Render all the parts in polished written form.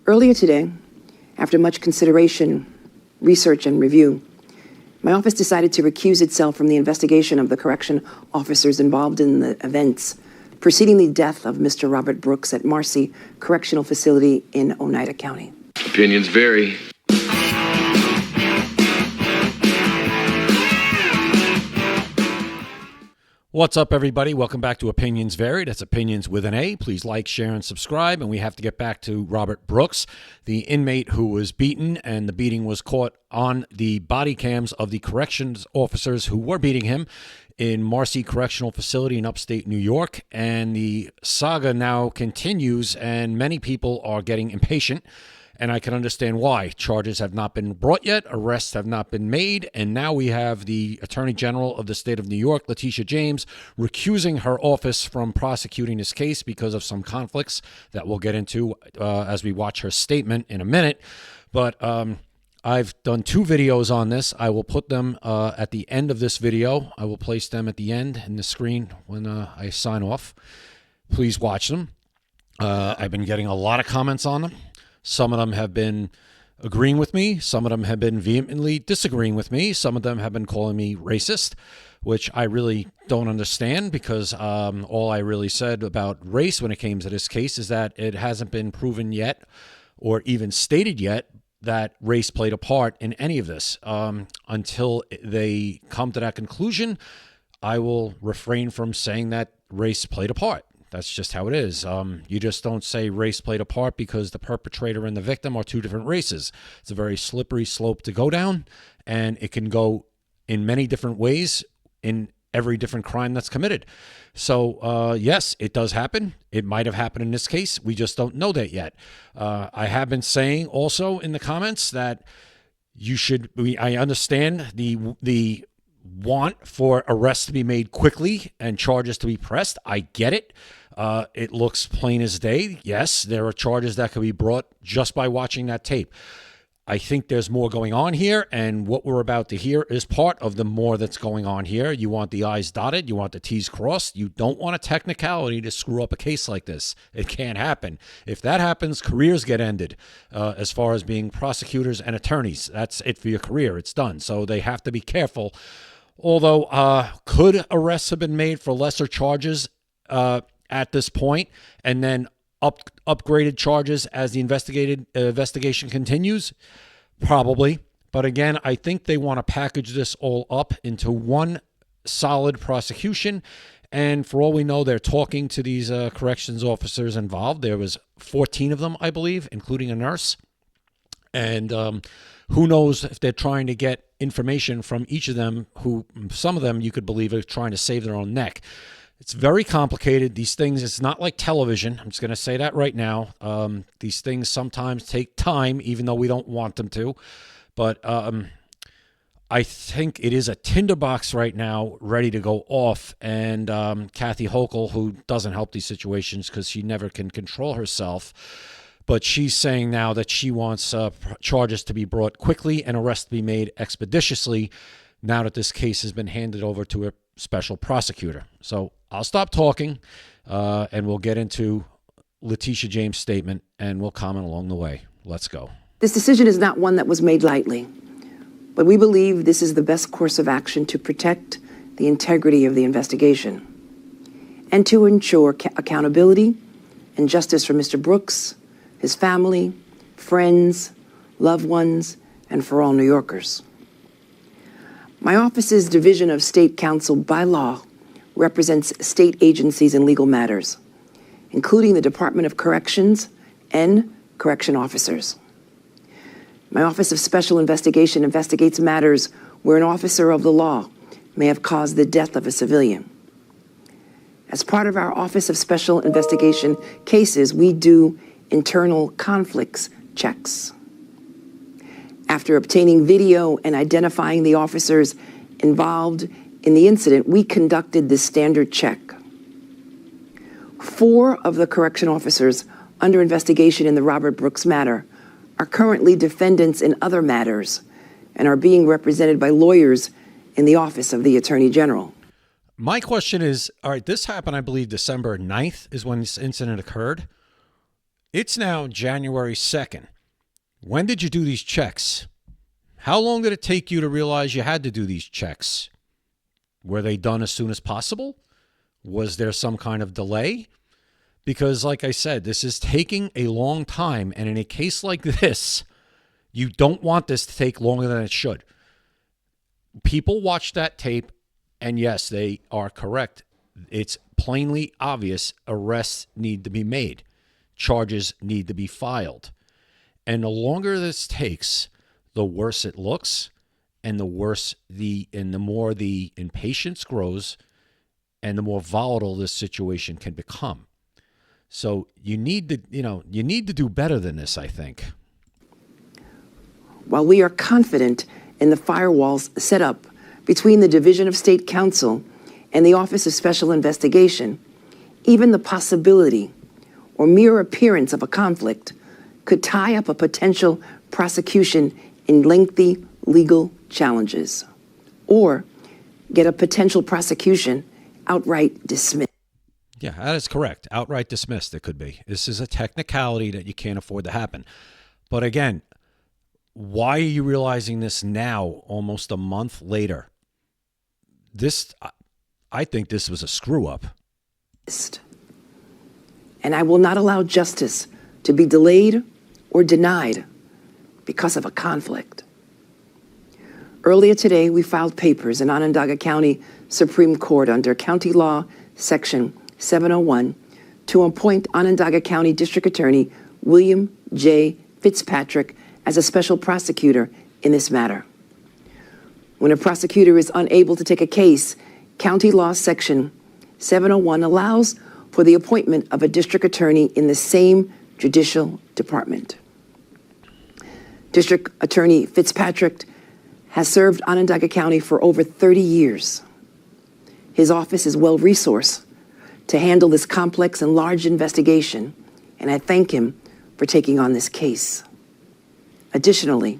Earlier today, after much consideration, research, and review, my office decided to recuse itself from the investigation of the correction officers involved in the events preceding the death of Mr. Robert Brooks at Marcy Correctional Facility in Oneida County. Opinions vary. What's up, everybody? Welcome back to Opinions Varied. That's Opinions with an A. Please like, share, and subscribe. And we have to get back to Robert Brooks, the inmate who was beaten, and the beating was caught on the body cams of the corrections officers who were beating him in Marcy Correctional Facility in upstate New York. And the saga now continues, and many people are getting impatient. And I can understand why. Charges have not been brought yet. Arrests have not been made. And now we have the Attorney General of the state of New York, Letitia James, recusing her office from prosecuting this case because of some conflicts that we'll get into as we watch her statement in a minute. But I've done 2 videos on this. I will put them at the end of this video. I will place them at the end in the screen when I sign off. Please watch them. I've been getting a lot of comments on them. Some of them have been agreeing with me. Some of them have been vehemently disagreeing with me. Some of them have been calling me racist, which I really don't understand because all I really said about race when it came to this case is that it hasn't been proven yet or even stated yet that race played a part in any of this. Until they come to that conclusion, I will refrain from saying that race played a part. That's just how it is. You just don't say race played a part because the perpetrator and the victim are 2 different races. It's a very slippery slope to go down, and it can go in many different ways in every different crime that's committed. So, yes, it does happen. It might have happened in this case. We just don't know that yet. I have been saying also in the comments that I understand the want for arrests to be made quickly and charges to be pressed. I get it. It looks plain as day. Yes, there are charges that could be brought just by watching that tape. I think there's more going on here, and what we're about to hear is part of the more that's going on here. You want the I's dotted. You want the T's crossed. You don't want a technicality to screw up a case like this. It can't happen. If that happens, careers get ended as far as being prosecutors and attorneys. That's it for your career. It's done. So they have to be careful. Although, could arrests have been made for lesser charges at this point and then upgraded charges as the investigation continues? Probably. But again, I think they want to package this all up into one solid prosecution. And for all we know, they're talking to these corrections officers involved. There was 14 of them, I believe, including a nurse. And who knows if they're trying to get information from each of them, who some of them you could believe are trying to save their own neck. It's very complicated. These things, it's not like television. I'm just going to say that right now. These things sometimes take time, even though we don't want them to. But I think it is a tinderbox right now ready to go off. And Kathy Hochul, who doesn't help these situations because she never can control herself, but she's saying now that she wants charges to be brought quickly and arrests to be made expeditiously now that this case has been handed over to a special prosecutor. So I'll stop talking and we'll get into Letitia James' statement and we'll comment along the way. Let's go. This decision is not one that was made lightly, but we believe this is the best course of action to protect the integrity of the investigation and to ensure accountability and justice for Mr. Brooks, his family, friends, loved ones, and for all New Yorkers. My office's Division of State Counsel by law represents state agencies in legal matters, including the Department of Corrections and correction officers. My Office of Special Investigation investigates matters where an officer of the law may have caused the death of a civilian. As part of our Office of Special Investigation cases, we do internal conflicts checks. After obtaining video and identifying the officers involved in the incident, we conducted this standard check. 4 of the correction officers under investigation in the Robert Brooks matter are currently defendants in other matters and are being represented by lawyers in the Office of the Attorney General. My question is, all right, this happened, I believe, December 9th is when this incident occurred. It's now January 2nd. When did you do these checks? How long did it take you to realize you had to do these checks? Were they done as soon as possible? Was there some kind of delay? Because like I said, this is taking a long time. And in a case like this, you don't want this to take longer than it should. People watch that tape, and yes, they are correct. It's plainly obvious arrests need to be made. Charges need to be filed. And the longer this takes, the worse it looks, and the more the impatience grows, and the more volatile this situation can become. So you need to do better than this, I think. While we are confident in the firewalls set up between the Division of State Counsel and the Office of Special Investigation, even the possibility or mere appearance of a conflict could tie up a potential prosecution in lengthy legal challenges, or get a potential prosecution outright dismissed. Yeah, that is correct. Outright dismissed, it could be. This is a technicality that you can't afford to happen. But again, why are you realizing this now, almost a month later? I think this was a screw up. And I will not allow justice to be delayed or denied because of a conflict. Earlier today, we filed papers in Onondaga County Supreme Court under County Law Section 701 to appoint Onondaga County District Attorney William J. Fitzpatrick as a special prosecutor in this matter. When a prosecutor is unable to take a case, County Law Section 701 allows for the appointment of a district attorney in the same judicial department. District Attorney Fitzpatrick has served Onondaga County for over 30 years. His office is well-resourced to handle this complex and large investigation, and I thank him for taking on this case. Additionally,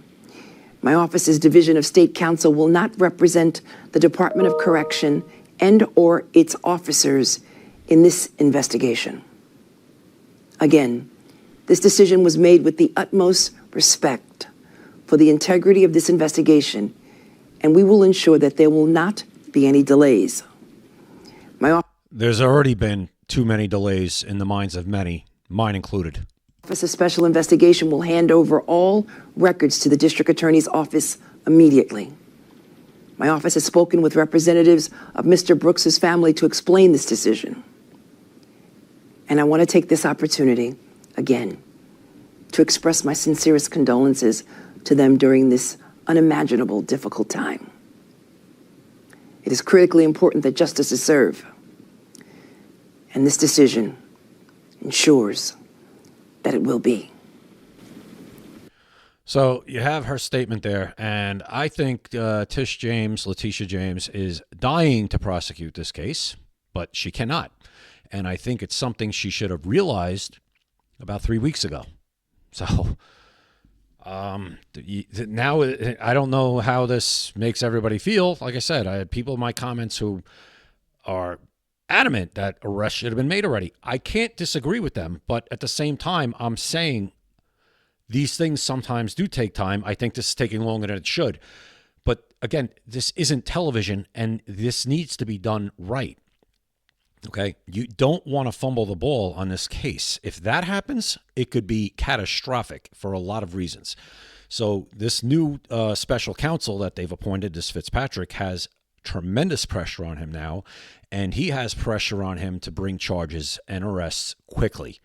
my office's Division of State Counsel will not represent the Department of Correction and/or its officers in this investigation. Again, this decision was made with the utmost respect for the integrity of this investigation, and we will ensure that there will not be any delays. There's already been too many delays in the minds of many, mine included. Office of Special Investigation will hand over all records to the District Attorney's Office immediately. My office has spoken with representatives of Mr. Brooks's family to explain this decision. And I want to take this opportunity, again, to express my sincerest condolences to them during this unimaginable, difficult time. It is critically important that justice is served. And this decision ensures that it will be. So you have her statement there, and I think Tish James, Letitia James, is dying to prosecute this case, but she cannot. And I think it's something she should have realized about 3 weeks ago. So now I don't know how this makes everybody feel. Like I said, I had people in my comments who are adamant that arrests should have been made already. I can't disagree with them, but at the same time, I'm saying these things sometimes do take time. I think this is taking longer than it should. But again, this isn't television, and this needs to be done right. Okay? You don't want to fumble the ball on this case. If that happens, it could be catastrophic for a lot of reasons. So this new special counsel that they've appointed, this Fitzpatrick, has tremendous pressure on him now, and he has pressure on him to bring charges and arrests quickly.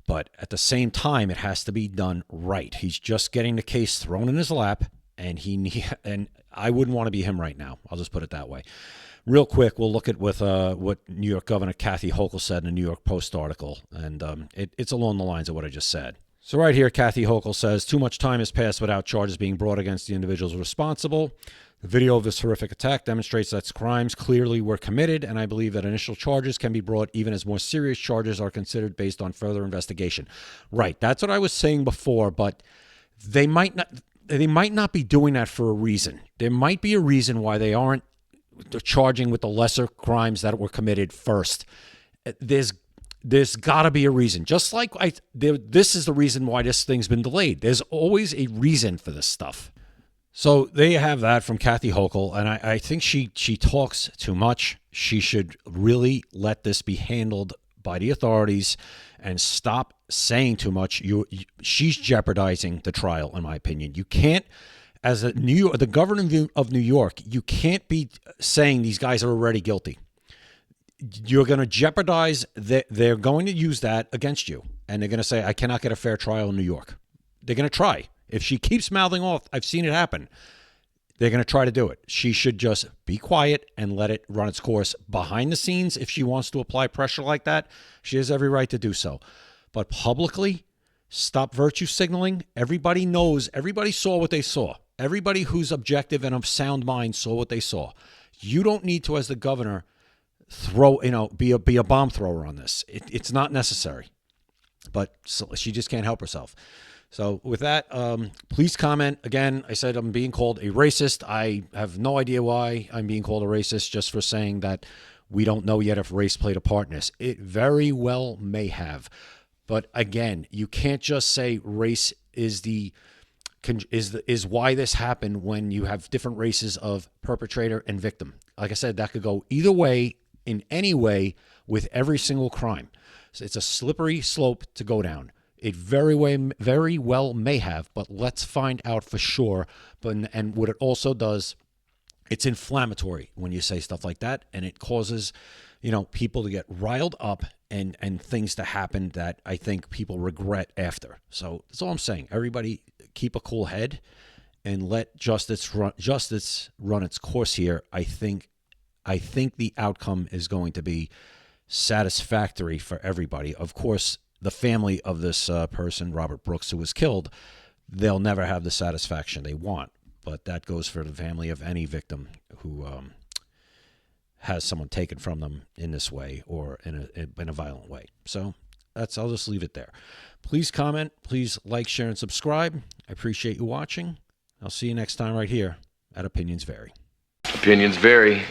But at the same time, it has to be done right. He's just getting the case thrown in his lap, and I wouldn't want to be him right now. I'll just put it that way. Real quick, we'll look at what New York Governor Kathy Hochul said in a New York Post article, and it's along the lines of what I just said. So right here, Kathy Hochul says, too much time has passed without charges being brought against the individuals responsible. The video of this horrific attack demonstrates that crimes clearly were committed, and I believe that initial charges can be brought even as more serious charges are considered based on further investigation. Right, that's what I was saying before, but they might not be doing that for a reason. There might be a reason why they aren't charging with the lesser crimes that were committed first. There's There's got to be a reason. Just like this is the reason why this thing's been delayed. There's always a reason for this stuff. So there you have that from Kathy Hochul, and I think she talks too much. She should really let this be handled by the authorities and stop saying too much. She's jeopardizing the trial, in my opinion. You can't, as the governor of New York, you can't be saying these guys are already guilty. You're going to jeopardize. They're going to use that against you, and they're going to say, I cannot get a fair trial in New York. They're going to try. If she keeps mouthing off, I've seen it happen. They're going to try to do it. She should just be quiet and let it run its course behind the scenes. If she wants to apply pressure like that, she has every right to do so. But publicly, stop virtue signaling. Everybody knows. Everybody saw what they saw. Everybody who's objective and of sound mind saw what they saw. You don't need to, as the governor, be a bomb thrower on this. It's not necessary. But she just can't help herself. So with that, please comment. Again, I said I'm being called a racist. I have no idea why I'm being called a racist, just for saying that we don't know yet if race played a part in this. It very well may have. But again, you can't just say race is why this happened when you have different races of perpetrator and victim. Like I said, that could go either way, in any way, with every single crime. So it's a slippery slope to go down. It very well may have, but let's find out for sure. And what it also does, it's inflammatory when you say stuff like that, and it causes, people to get riled up and things to happen that I think people regret after. So that's all I'm saying. Everybody keep a cool head and let justice run its course here. I think the outcome is going to be satisfactory for everybody. Of course, the family of this person, Robert Brooks, who was killed, they'll never have the satisfaction they want. But that goes for the family of any victim who has someone taken from them in this way or in a violent way. So I'll just leave it there. Please comment. Please like, share, and subscribe. I appreciate you watching. I'll see you next time right here at Opinions Vary. Opinions vary.